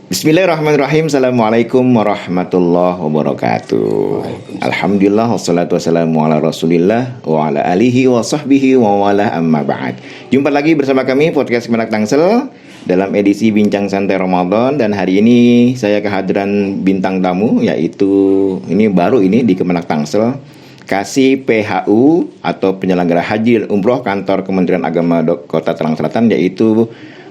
Bismillahirrahmanirrahim. Assalamualaikum warahmatullahi wabarakatuh. Alhamdulillah wassalatu wassalamu ala rasulillah wa ala alihi wa sahbihi wa wala amma ba'd. Jumpa lagi bersama kami podcast Kemenak Tangsel dalam edisi Bincang Santai Ramadan. Dan hari ini saya kehadiran bintang tamu, yaitu ini di Kemenak Tangsel, Kasih PHU atau penyelenggara haji umroh kantor Kementerian Agama Kota Tangerang Selatan, yaitu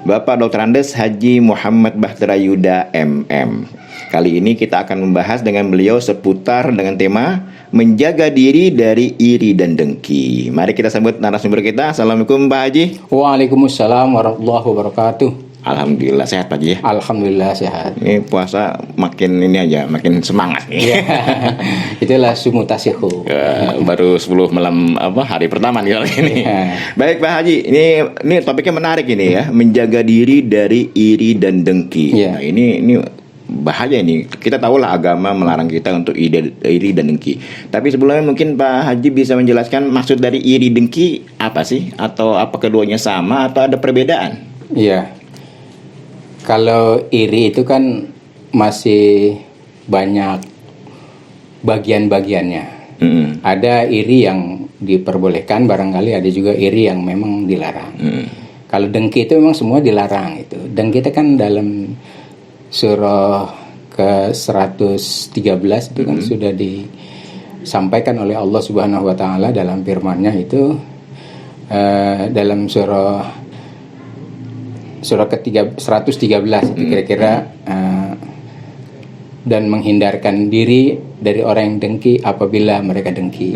Bapak Dr. Andes Haji Muhammad Bahtera Yuda MM. Kali ini kita akan membahas dengan beliau seputar dengan tema menjaga diri dari iri dan dengki. Mari kita sambut narasumber kita. Assalamualaikum Pak Haji. Waalaikumsalam warahmatullahi wabarakatuh. Alhamdulillah sehat Pak Haji ya? Alhamdulillah sehat. Ini puasa makin makin semangat nih. Ya, itulah sumutasihu. Baru 10 malam hari pertama nih kali ini. Ya. Baik Pak Haji, ini topiknya menarik ini ya, menjaga diri dari iri dan dengki. Ya. Nah, ini bahaya ini. Kita tahulah agama melarang kita untuk iri dan dengki. Tapi sebelumnya mungkin Pak Haji bisa menjelaskan maksud dari iri dengki apa sih? Atau apa keduanya sama atau ada perbedaan? Iya. Kalau iri itu kan masih banyak bagian-bagiannya. Ada iri yang diperbolehkan, barangkali ada juga iri yang memang dilarang. Kalau dengki itu memang semua dilarang itu. Dengki itu kan dalam surah ke-113 itu kan sudah disampaikan oleh Allah Subhanahu wa taala dalam firman-Nya itu dalam surah ke-113 itu kira-kira dan menghindarkan diri dari orang yang dengki apabila mereka dengki.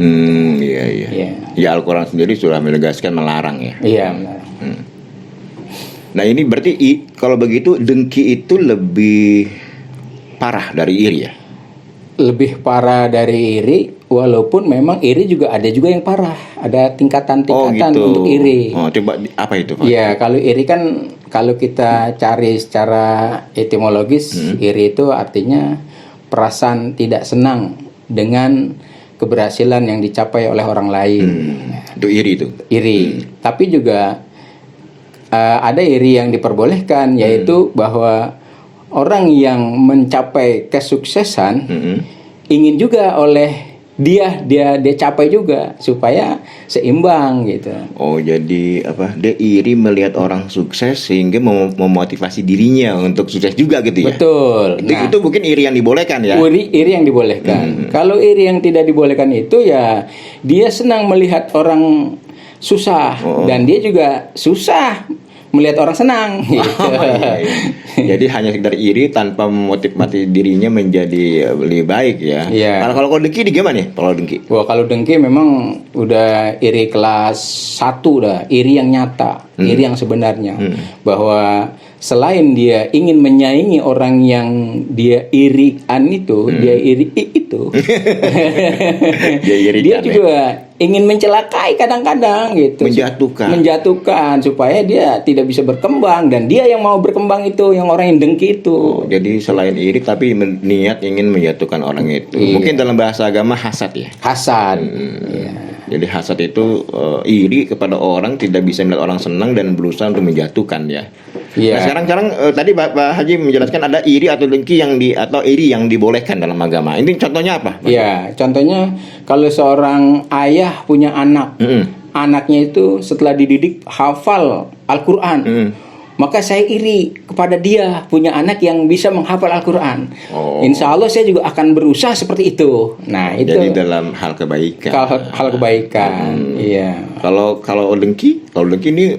Iya. Ya Al-Quran sendiri sudah menegaskan melarang ya. Iya, melarang. Nah ini berarti kalau begitu dengki itu lebih parah dari iri ya? Lebih parah dari iri, walaupun memang iri juga ada juga yang parah. Ada tingkatan-tingkatan untuk iri. Oh, coba apa itu Pak? Iya, kalau iri kan kalau kita cari secara etimologis, iri itu artinya perasaan tidak senang dengan keberhasilan yang dicapai oleh orang lain. Itu iri itu. Iri. Tapi juga ada iri yang diperbolehkan, yaitu bahwa orang yang mencapai kesuksesan ingin juga oleh dia capai juga supaya seimbang gitu. Oh, jadi dia iri melihat orang sukses sehingga memotivasi dirinya untuk sukses juga gitu ya. Betul. Itu mungkin iri yang dibolehkan ya. Iri yang dibolehkan. Kalau iri yang tidak dibolehkan itu ya dia senang melihat orang susah dan dia juga susah melihat orang senang gitu. Iya. Jadi hanya sekedar iri tanpa memotivasi dirinya menjadi lebih baik ya. Iya. Kalau dengki gimana nih? Kalau dengki? Wah, kalau dengki memang udah iri kelas 1 dah, iri yang nyata, iri yang sebenarnya. Bahwa selain dia ingin menyaingi orang yang dia irian itu, dia iri itu. Dia juga ingin mencelakai kadang-kadang gitu. Menjatuhkan supaya dia tidak bisa berkembang, dan dia yang mau berkembang itu yang orang yang dengki itu. Jadi selain iri tapi niat ingin menjatuhkan orang itu. Iya. Mungkin dalam bahasa agama hasad ya. Hasad. Iya. Jadi hasad itu iri kepada orang, tidak bisa melihat orang senang dan berusaha untuk menjatuhkan ya. Iya. Nah, sekarang tadi Pak Haji menjelaskan ada iri atau dengki atau iri yang dibolehkan dalam agama. Ini contohnya apa? Iya, contohnya kalau seorang ayah punya anak, anaknya itu setelah dididik hafal Al-Quran, maka saya iri kepada dia punya anak yang bisa menghafal Al-Quran. Insya Allah saya juga akan berusaha seperti itu. Nah, itu. Jadi dalam hal kebaikan. Hal kebaikan. Iya. Kalau dengki ini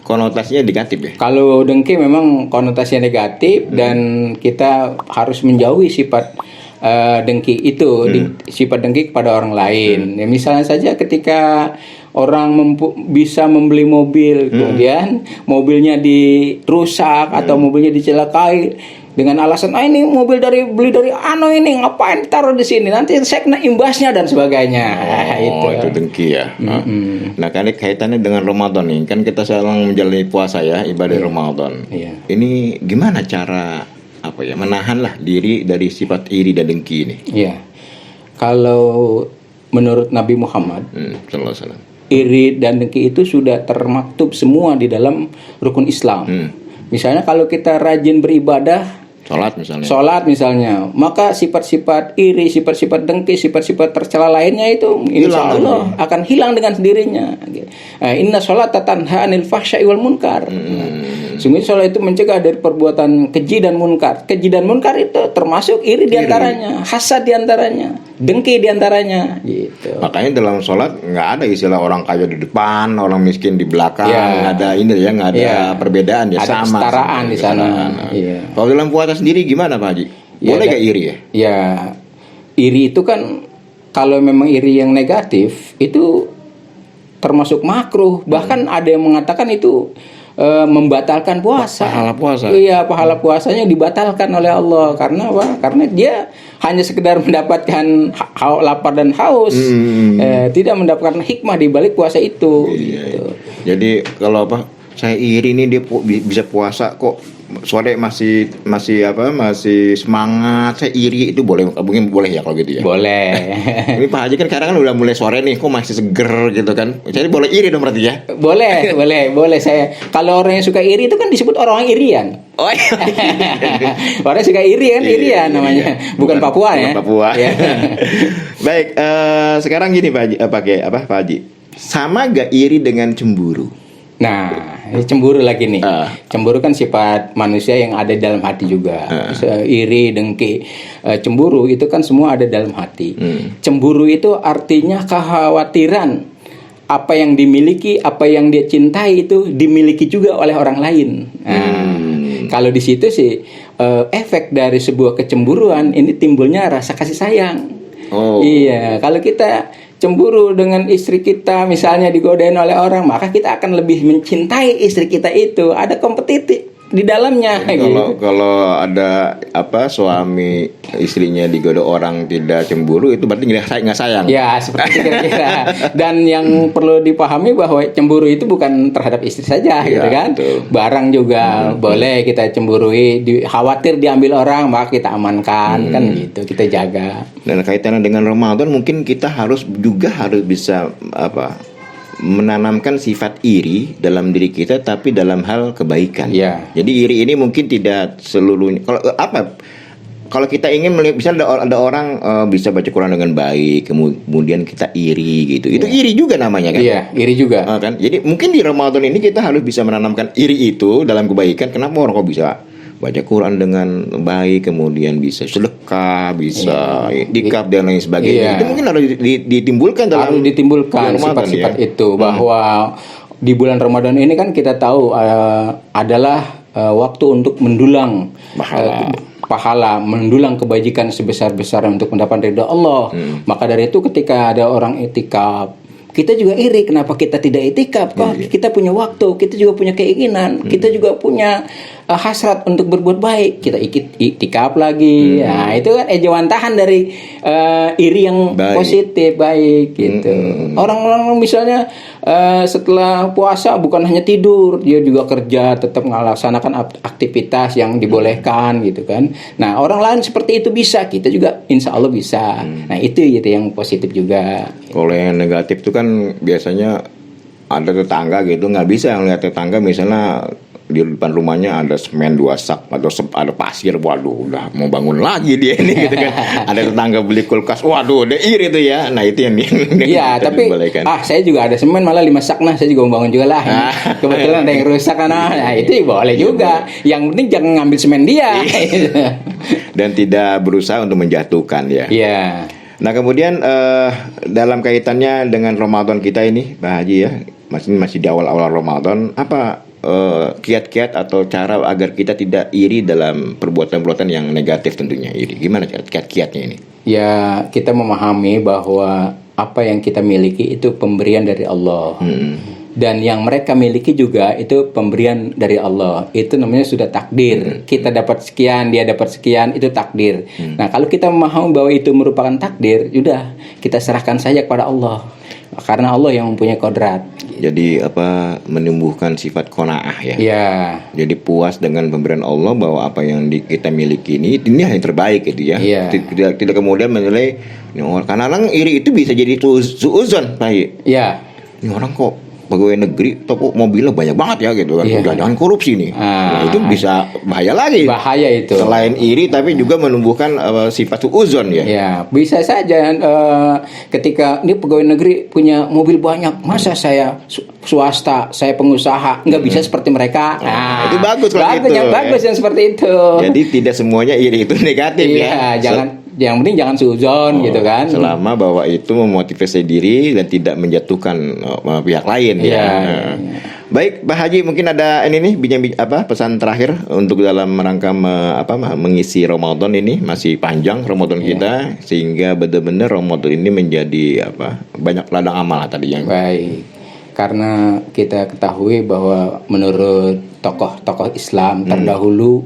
konotasinya negatif ya? Kalau dengki memang konotasinya negatif dan kita harus menjauhi sifat dengki itu, sifat dengki kepada orang lain. Ya, misalnya saja ketika orang bisa membeli mobil, kemudian mobilnya dirusak atau mobilnya dicelakai dengan alasan ini mobil beli dari ini, ngapain taruh di sini, nanti saya kena imbasnya dan sebagainya. Itu dengki ya. Nah, kan kaitannya dengan Ramadan nih, kan kita sedang menjalani puasa ya, ibadah Ramadan. Ini gimana cara menahanlah diri dari sifat iri dan dengki ini? Iya. Kalau menurut Nabi Muhammad sallallahu alaihi wasallam, iri dan dengki itu sudah termaktub semua di dalam rukun Islam. Misalnya kalau kita rajin beribadah, sholat misalnya, maka sifat-sifat iri, sifat-sifat dengki, sifat-sifat tercela lainnya itu insya Allah akan hilang dengan sendirinya. Inna sholata tanha anil fahsya'i wal munkar. Sungguh sholat itu mencegah dari perbuatan keji dan munkar. Keji dan munkar itu termasuk iri diantaranya, hasad diantaranya, dengki diantaranya. Gitu. Makanya dalam sholat nggak ada istilah orang kaya di depan, orang miskin di belakang, nggak ada ini ya, nggak ada perbedaan ya, ada sama. kesetaraan di sana. Iya. Kalau dalam puasa sendiri gimana Pak Haji? Boleh gak iri ya? Ya, iri itu kan kalau memang iri yang negatif itu termasuk makruh. Bahkan ada yang mengatakan itu membatalkan puasa. Pahala puasa. Iya, pahala puasanya dibatalkan oleh Allah. Karena apa? Karena dia hanya sekedar mendapatkan lapar dan haus, tidak mendapatkan hikmah di balik puasa itu. Gitu. Jadi kalau saya iri nih dia bisa puasa kok sore masih semangat, saya iri, itu mungkin boleh ya kalau gitu ya. Boleh. Ini Pak Haji kan sekarang kan udah mulai sore nih, kok masih seger gitu kan. Jadi boleh iri dong berarti ya. Boleh saya. Kalau orang yang suka iri itu kan disebut orang irian. Oh iya. Orang yang suka iri kan irian namanya. Bukan Papua ya. Papua. Baik, sekarang gini Pak Haji. Sama gak iri dengan cemburu? Nah, cemburu lagi nih. Cemburu kan sifat manusia yang ada dalam hati juga. Iri, dengki, cemburu itu kan semua ada dalam hati. Cemburu itu artinya kekhawatiran apa yang dimiliki, apa yang dia cintai itu dimiliki juga oleh orang lain. Kalau di situ sih efek dari sebuah kecemburuan ini timbulnya rasa kasih sayang. Iya, kalau kita cemburu dengan istri kita misalnya digodain oleh orang, maka kita akan lebih mencintai istri kita itu. Ada kompetitif di dalamnya. Kalau ada suami istrinya digoda orang tidak cemburu, itu berarti nggak sayang. Ya, seperti itu kira-kira. Dan yang perlu dipahami bahwa cemburu itu bukan terhadap istri saja, gitu kan. Betul. Barang juga boleh kita cemburui, khawatir diambil orang, maka kita amankan, kan gitu, kita jaga. Dan kaitannya dengan Ramadan, mungkin kita harus bisa menanamkan sifat iri dalam diri kita, tapi dalam hal kebaikan. Jadi iri ini mungkin tidak seluruhnya. Kalau kita ingin melihat, misalnya ada orang bisa baca Quran dengan baik, kemudian kita iri gitu. Itu iri juga namanya kan? Iya, iri juga. Kan? Jadi mungkin di Ramadan ini kita harus bisa menanamkan iri itu dalam kebaikan. Kenapa orang kok bisa baca Quran dengan baik, kemudian bisa sedekah, bisa iktikaf dan lain sebagainya. Itu mungkin harus ditimbulkan sifat-sifat itu, bahwa di bulan Ramadan ini kan kita tahu adalah waktu untuk mendulang pahala, mendulang kebajikan sebesar-besarnya untuk mendapat ridha Allah. Maka dari itu ketika ada orang iktikaf, kita juga iri, kenapa kita tidak iktikaf? Kita punya waktu, kita juga punya keinginan, kita juga punya hasrat untuk berbuat baik, kita iktikaf lagi. Nah, itu kan ejawantahan dari iri yang positif, baik gitu. Orang-orang misalnya setelah puasa bukan hanya tidur, dia juga kerja, tetap melaksanakan aktivitas yang dibolehkan gitu kan. Nah, orang lain seperti itu bisa, kita juga insya Allah bisa. Nah, itu gitu yang positif juga. Kalau yang negatif itu kan biasanya ada tetangga gitu, nggak bisa ngeliat tetangga misalnya di depan rumahnya ada semen 2 sak atau ada pasir, waduh udah mau bangun lagi dia ini gitu kan. Ada tetangga beli kulkas, waduh udah iri tuh ya. Nah itu yang iya, tapi saya juga ada semen malah 5 sak, nah saya juga mau bangun juga lah. Kebetulan ada yang rusak kan, nah itu boleh juga. Yang penting jangan ngambil semen dia. Dan tidak berusaha untuk menjatuhkan ya. Iya. Nah kemudian dalam kaitannya dengan Ramadan kita ini Pak Haji ya, masih di awal-awal Ramadan, apa kiat-kiat atau cara agar kita tidak iri dalam perbuatan-perbuatan yang negatif tentunya iri? Gimana kiat-kiatnya ini? Ya, kita memahami bahwa apa yang kita miliki itu pemberian dari Allah. Dan yang mereka miliki juga itu pemberian dari Allah. Itu namanya sudah takdir. Kita dapat sekian, dia dapat sekian, itu takdir. Nah, kalau kita memahami bahwa itu merupakan takdir, sudah kita serahkan saja kepada Allah. Karena Allah yang mempunyai kodrat. Jadi menumbuhkan sifat qanaah ya. Iya. Jadi puas dengan pemberian Allah bahwa apa yang kita miliki ini yang terbaik gitu ya. Iya. Tidak kemudian menilai karena orang iri itu bisa jadi suuzon, Pak. Iya. Ini orang kok pegawai negeri toko mobilnya banyak banget ya gitu kan. Iya. Jangan korupsi nih. Nah, itu bisa bahaya lagi. Bahaya itu. Selain iri tapi juga menumbuhkan sifat uzon ya. Ya, bisa saja ketika ini pegawai negeri punya mobil banyak, masa saya swasta, saya pengusaha nggak bisa seperti mereka. Nah, itu bagus kalau gitu, yang ya. bagus yang seperti itu. Jadi tidak semuanya iri itu negatif ya. Iya, yang penting jangan suzon gitu kan. Selama bahwa itu memotivasi diri dan tidak menjatuhkan pihak lain ya. Iya. Baik, Pak Haji, mungkin ada ini nih pesan terakhir untuk dalam rangka mengisi Ramadan ini. Masih panjang Ramadan kita, sehingga benar-benar Ramadan ini menjadi banyak ladang amal tadi yang. Baik. Karena kita ketahui bahwa menurut tokoh-tokoh Islam terdahulu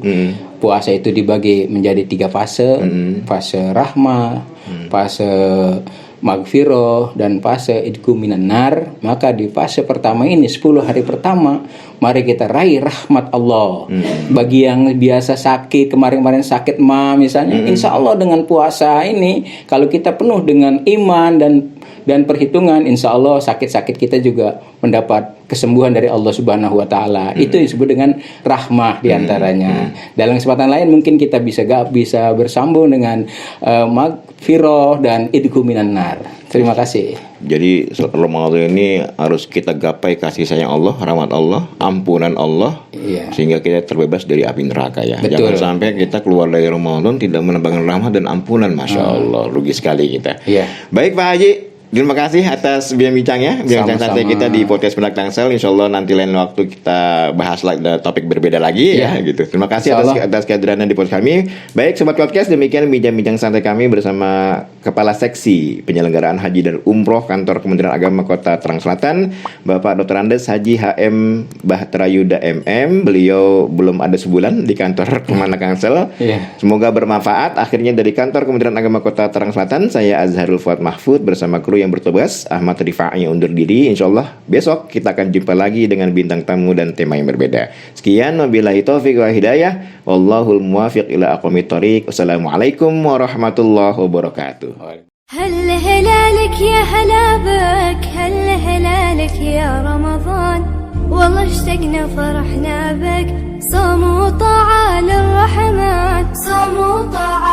puasa itu dibagi menjadi 3 fase, fase rahmah, fase magfirah, dan fase idku minan nar. Maka di fase pertama ini 10 hari pertama mari kita raih rahmat Allah. Bagi yang biasa sakit, kemarin-kemarin sakit misalnya, insya Allah dengan puasa ini kalau kita penuh dengan iman dan perhitungan, insya Allah sakit-sakit kita juga mendapat kesembuhan dari Allah Subhanahu wa Ta'ala. Itu disebut dengan rahmah diantaranya. Dalam kesempatan lain mungkin kita bisa bersambung dengan magfirah dan idku minan nar. Terima kasih. Jadi Ramadan ini harus kita gapai kasih sayang Allah, rahmat Allah, ampunan Allah, sehingga kita terbebas dari api neraka ya. Betul. Jangan sampai kita keluar dari Ramadan tidak mendapatkan rahmat dan ampunan. Masya Allah, rugi sekali kita. Baik Pak Haji, terima kasih atas bincang-bincangnya, bincang santai kita di podcast Pendak Tangsel. Insya Allah nanti lain waktu kita bahas topik berbeda lagi ya gitu. Terima kasih atas kehadirannya di podcast kami. Baik Sobat Podcast, demikian bincang-bincang santai kami bersama Kepala Seksi Penyelenggaraan Haji dan Umroh Kantor Kementerian Agama Kota Tangerang Selatan, Bapak Dr. Andes Haji HM Bahtera Yuda MM. Beliau belum ada sebulan di kantor Kementerian Tangsel. Semoga bermanfaat. Akhirnya dari kantor Kementerian Agama Kota Tangerang Selatan, saya Azharul Fuad Mahfud bersama kru yang bertugas, Ahmad Rifai yang undur diri. Insyaallah besok kita akan jumpa lagi dengan bintang tamu dan tema yang berbeda. Sekian, wabillahi taufiq wa hidayah, wallahul muwaffiq ila aqwamit thoriq. Wassalamualaikum warahmatullahi wabarakatuh. هل هلالك يا هلا بك، هل هلالك يا رمضان، والله اشتقنا فرحنا بك، صوم وطاعة للرحمن، صوم وطاعة